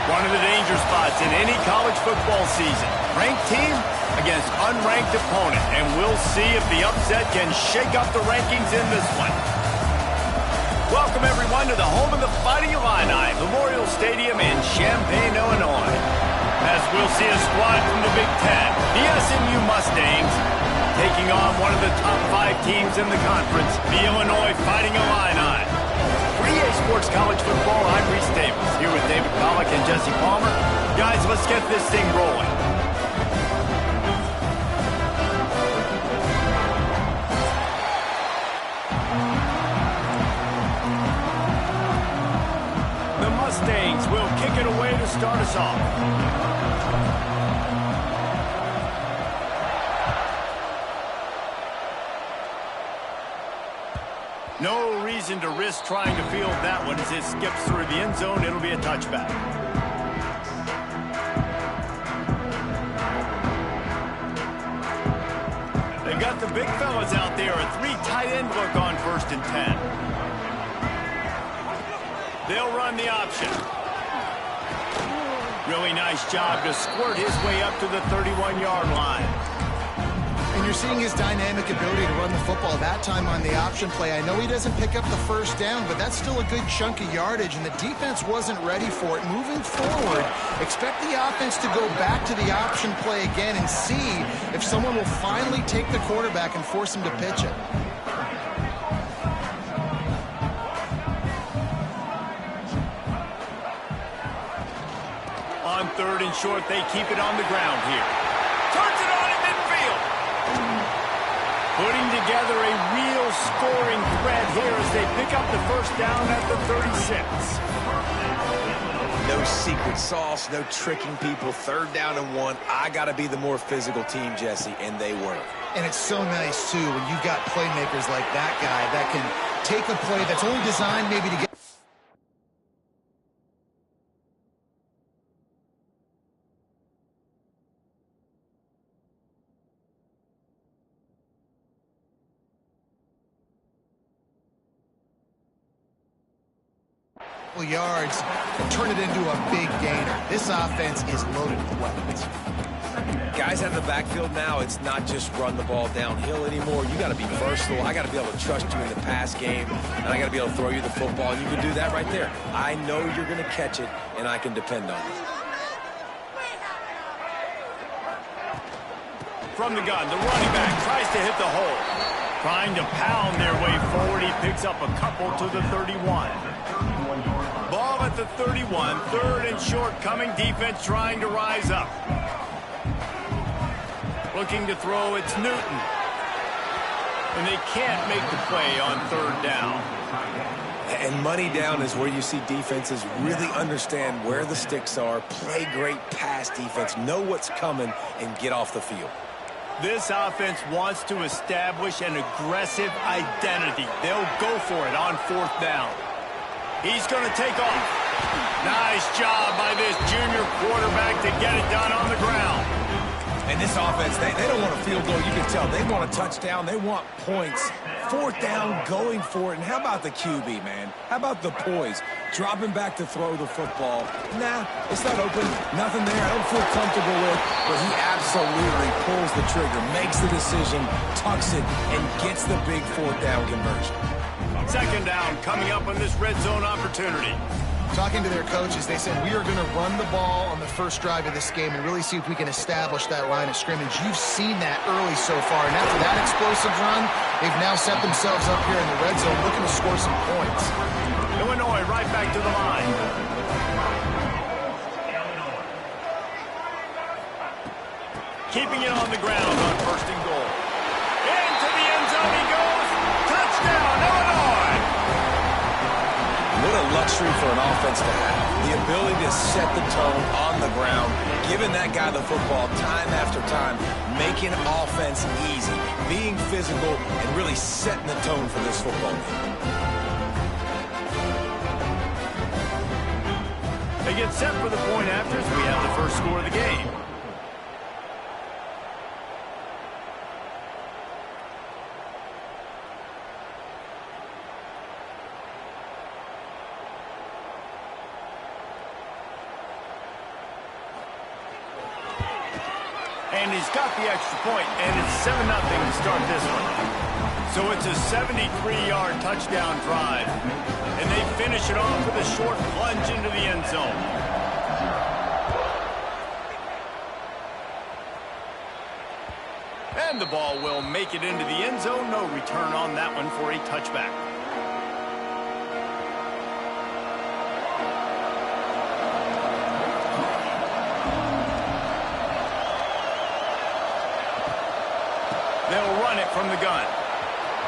One of the danger spots in any college football season. Ranked team against unranked opponent. And we'll see if the upset can shake up the rankings in this one. Welcome, everyone, to the home of the Fighting Illini, Memorial Stadium in Champaign, Illinois. As we'll see a squad from the Big Ten, the SMU Mustangs, taking on one of the top 5 teams in the conference, the Illinois Fighting Illini. For EA Sports College Football, I'm Reese Davis, here with David Pollack and Jesse Palmer. Guys, let's get this thing rolling. The Mustangs will kick it away to start us off. No reason to risk trying to field that one as it skips through the end zone. It'll be a touchback. They've got the big fellas out there. A 3 tight end look on 1st and 10. They'll run the option. Really nice job to squirt his way up to the 31-yard line. And you're seeing his dynamic ability to run the football. That time on the option play, I know he doesn't pick up the first down, but that's still a good chunk of yardage, and the defense wasn't ready for it. Moving forward, expect the offense to go back to the option play again and see if someone will finally take the quarterback and force him to pitch it. On 3rd and short, they keep it on the ground here. Turns it on in midfield. Putting together a real scoring threat here as they pick up the first down at the 36. No secret sauce, no tricking people. 3rd down and 1. I got to be the more physical team, Jesse, and they were. And it's so nice, too, when you've got playmakers like that guy that can take a play that's only designed maybe to get yards and turn it into a big gainer. This offense is loaded with weapons. Guys out of the backfield now, it's not just run the ball downhill anymore. You got to be versatile. I got to be able to trust you in the pass game, and I got to be able to throw you the football, and you can do that right there. I know you're going to catch it, and I can depend on it. From the gun, the running back tries to hit the hole. Trying to pound their way forward, he picks up a couple to the 31. Ball at the 31, 3rd and short coming. Defense trying to rise up. Looking to throw, it's Newton. And they can't make the play on 3rd down. And money down is where you see defenses really understand where the sticks are, play great pass defense, know what's coming, and get off the field. This offense wants to establish an aggressive identity. They'll go for it on 4th down. He's going to take off. Nice job by this junior quarterback to get it done on the ground. And this offense, they don't want a field goal. You can tell they want a touchdown. They want points. Fourth down, going for it. And how about the QB, man? How about the poise? Dropping back to throw the football. Nah, it's not open. Nothing there. I don't feel comfortable with. But he absolutely pulls the trigger, makes the decision, tucks it, and gets the big fourth down conversion. Second down coming up on this red zone opportunity. Talking to their coaches, they said, we are going to run the ball on the first drive of this game and really see if we can establish that line of scrimmage. You've seen that early so far, and after that explosive run, they've now set themselves up here in the red zone looking to score some points. Illinois right back to the line. Keeping it on the ground on first and goal. Into the end zone he goes. Touchdown, Illinois! What a luxury for an offense to have. The ability to set the tone on the ground, giving that guy the football time after time, making offense easy, being physical, and really setting the tone for this football game. They get set for the point after as we have the first score of the game. And he's got the extra point, and it's 7-0 to start this one. So it's a 73-yard touchdown drive. And they finish it off with a short plunge into the end zone. And the ball will make it into the end zone. No return on that one for a touchback. They'll run it from the gun.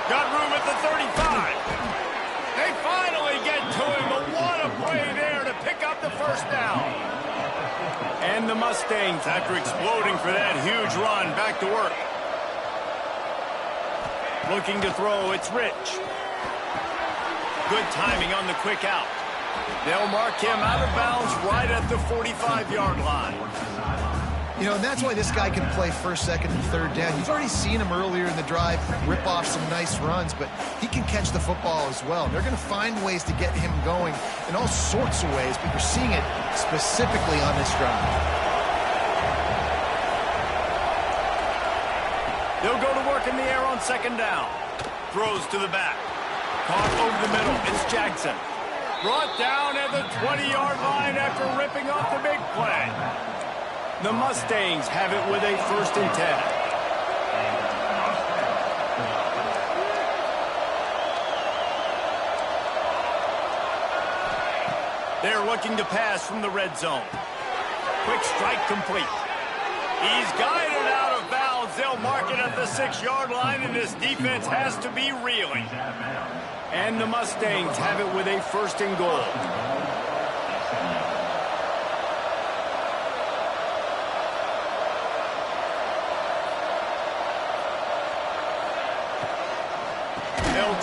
Got room at the 35. They finally get to him, but what a play there to pick up the first down. And the Mustangs, after exploding for that huge run, back to work. Looking to throw, it's Rich. Good timing on the quick out. They'll mark him out of bounds right at the 45-yard line. You know, and that's why this guy can play first, second, and third down. You've already seen him earlier in the drive rip off some nice runs, but he can catch the football as well. They're going to find ways to get him going in all sorts of ways, but you're seeing it specifically on this drive. They'll go to work in the air on second down. Throws to the back. Caught over the middle. It's Jackson. Brought down at the 20-yard line after ripping off the big play. The Mustangs have it with a 1st and 10. They're looking to pass from the red zone. Quick strike complete. He's guided out of bounds. They'll mark it at the 6-yard line, and this defense has to be reeling. And the Mustangs have it with a 1st and goal.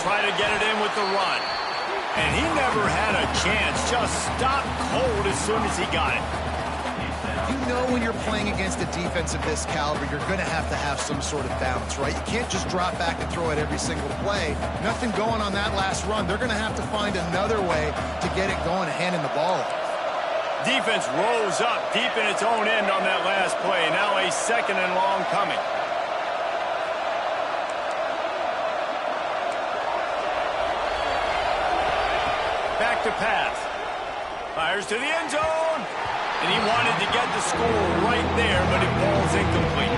Try to get it in with the run. And he never had a chance. Just stopped cold as soon as he got it. You know when you're playing against a defense of this caliber, you're going to have some sort of balance, right? You can't just drop back and throw it every single play. Nothing going on that last run. They're going to have to find another way to get it going, handing the ball off. Defense rose up deep in its own end on that last play. Now a 2nd and long coming. Back to pass. Fires to the end zone. And he wanted to get the score right there, but it falls incomplete.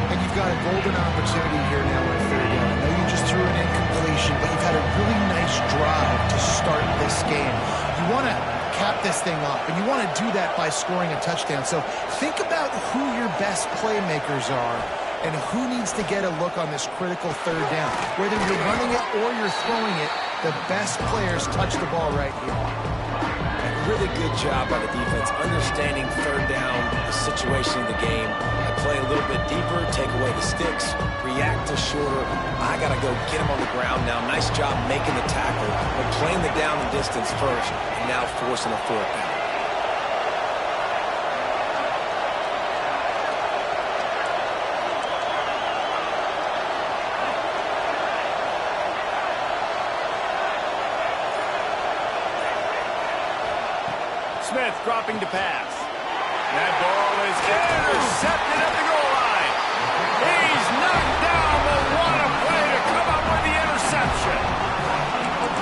And you've got a golden opportunity here now on 3rd down. I know you just threw an incompletion, but you've had a really nice drive to start this game. You want to cap this thing off, and you want to do that by scoring a touchdown. So think about who your best playmakers are and who needs to get a look on this critical 3rd down. Whether you're running it or you're throwing it, the best players touch the ball right here. Really good job by the defense, understanding 3rd down, the situation of the game. I play a little bit deeper, take away the sticks, react to shorter. I got to go get him on the ground now. Nice job making the tackle, but playing the down and distance first, and now forcing a 4th down. Smith dropping to pass. That ball is intercepted at the goal line. He's knocked down, but what a play to come up with the interception.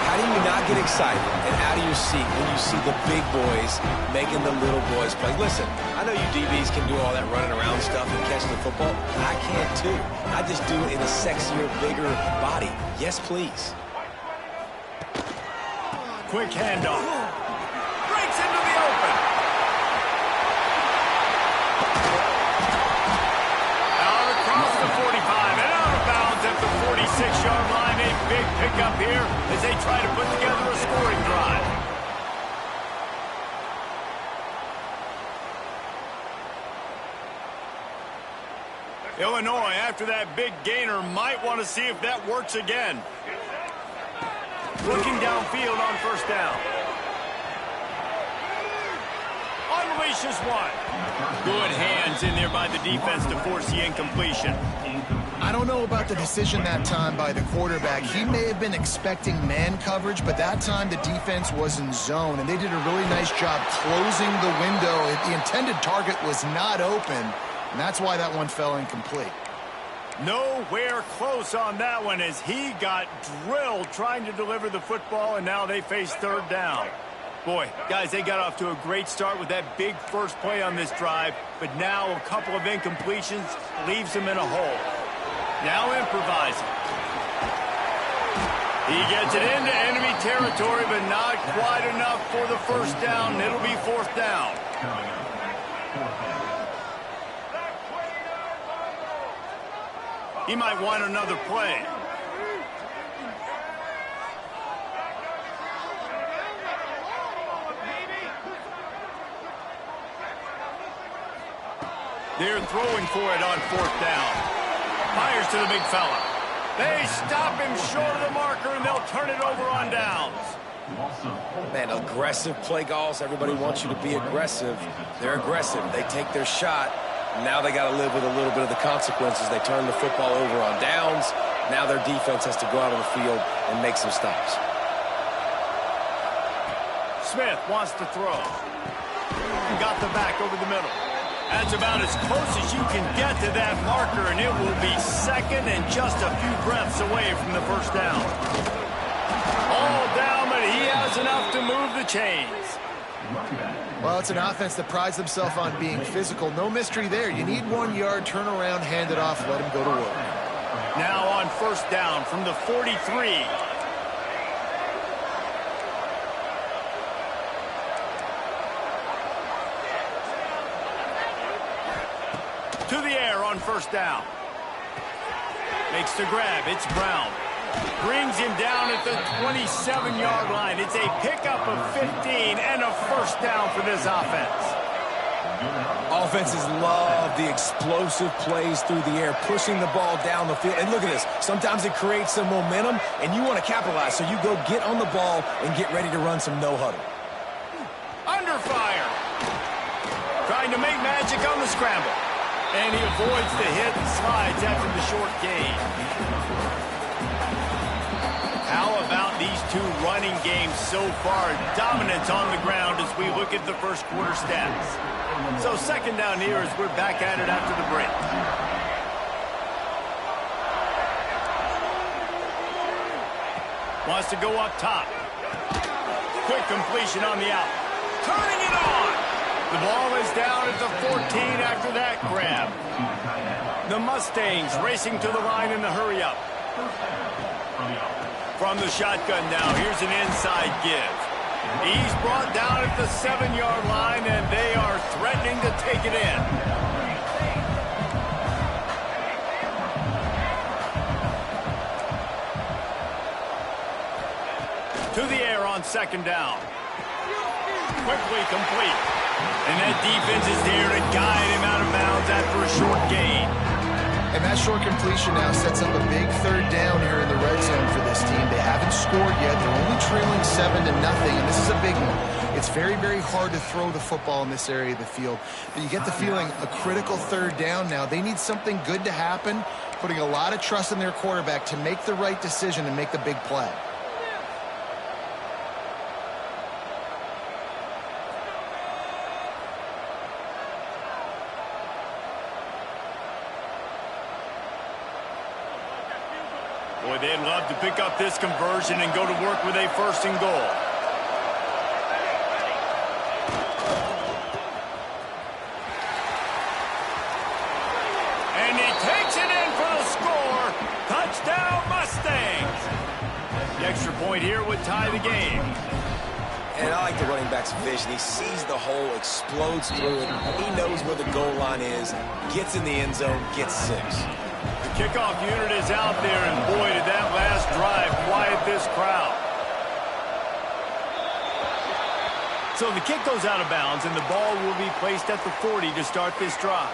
How do you not get excited and out of your seat when you see the big boys making the little boys play? Listen, I know you DBs can do all that running around stuff and catch the football. I can too. I just do it in a sexier, bigger body. Yes, please. Quick handoff. Breaks into the open. Out across the 45 and out of bounds at the 46-yard line. A big pickup here as they try to put together a scoring drive. Illinois, after that big gainer, might want to see if that works again. Looking downfield on first down. Unleashes one. Good hands in there by the defense to force the incompletion. I don't know about the decision that time by the quarterback. He may have been expecting man coverage, but that time the defense was in zone, and they did a really nice job closing the window. The intended target was not open, and that's why that one fell incomplete. Nowhere close on that one as he got drilled trying to deliver the football, and now they face third down. Boy, guys, they got off to a great start with that big first play on this drive, but now a couple of incompletions leaves them in a hole. Now improvising. He gets it into enemy territory, but not quite enough for the first down. It'll be fourth down. He might want another play. They're throwing for it on fourth down. Fires to the big fella. They stop him short of the marker, and they'll turn it over on downs. Man, aggressive play calls. Everybody wants you to be aggressive. They're aggressive. They take their shot. Now they got to live with a little bit of the consequences. They turn the football over on downs. Now their defense has to go out on the field and make some stops. Smith wants to throw. Got the back over the middle. That's about as close as you can get to that marker, and it will be second and just a few breaths away from the first down. All down, but he has enough to move the chains. Well, it's an offense that prides themselves on being physical. No mystery there. You need 1 yard, turn around, hand it off, let him go to work. Now on first down from the 43. To the air on first down. Makes the grab. It's Brown. Brings him down at the 27-yard line. It's a pickup of 15 and a first down for this offense. Offenses love the explosive plays through the air, pushing the ball down the field. And look at this. Sometimes it creates some momentum, and you want to capitalize. So you go get on the ball and get ready to run some no-huddle. Under fire. Trying to make magic on the scramble. And he avoids the hit and slides after the short gain. How about these two running games so far? Dominance on the ground as we look at the first quarter stats. So second down here as we're back at it after the break. Wants to go up top. Quick completion on the out. Turning it on. The ball is down at the 14 after that grab. The Mustangs racing to the line in the hurry-up. From the shotgun now, here's an inside give. He's brought down at the 7-yard line, and they are threatening to take it in. To the air on second down. Quickly complete. And that defense is there to guide him out of bounds after a short gain. And that short completion now sets up a big third down here in the red zone for this team. They haven't scored yet. They're only trailing 7-0, and this is a big one. It's very, very hard to throw the football in this area of the field. But you get the feeling a critical third down now. They need something good to happen, putting a lot of trust in their quarterback to make the right decision and make the big play. Boy, they'd love to pick up this conversion and go to work with a 1st and goal. And he takes it in for the score. Touchdown, Mustangs. The extra point here would tie the game. And I like the running back's vision. He sees the hole, explodes through it. He knows where the goal line is, gets in the end zone, gets 6. The kickoff unit is out there, and boy, did that last drive quiet this crowd. So the kick goes out of bounds, and the ball will be placed at the 40 to start this drive.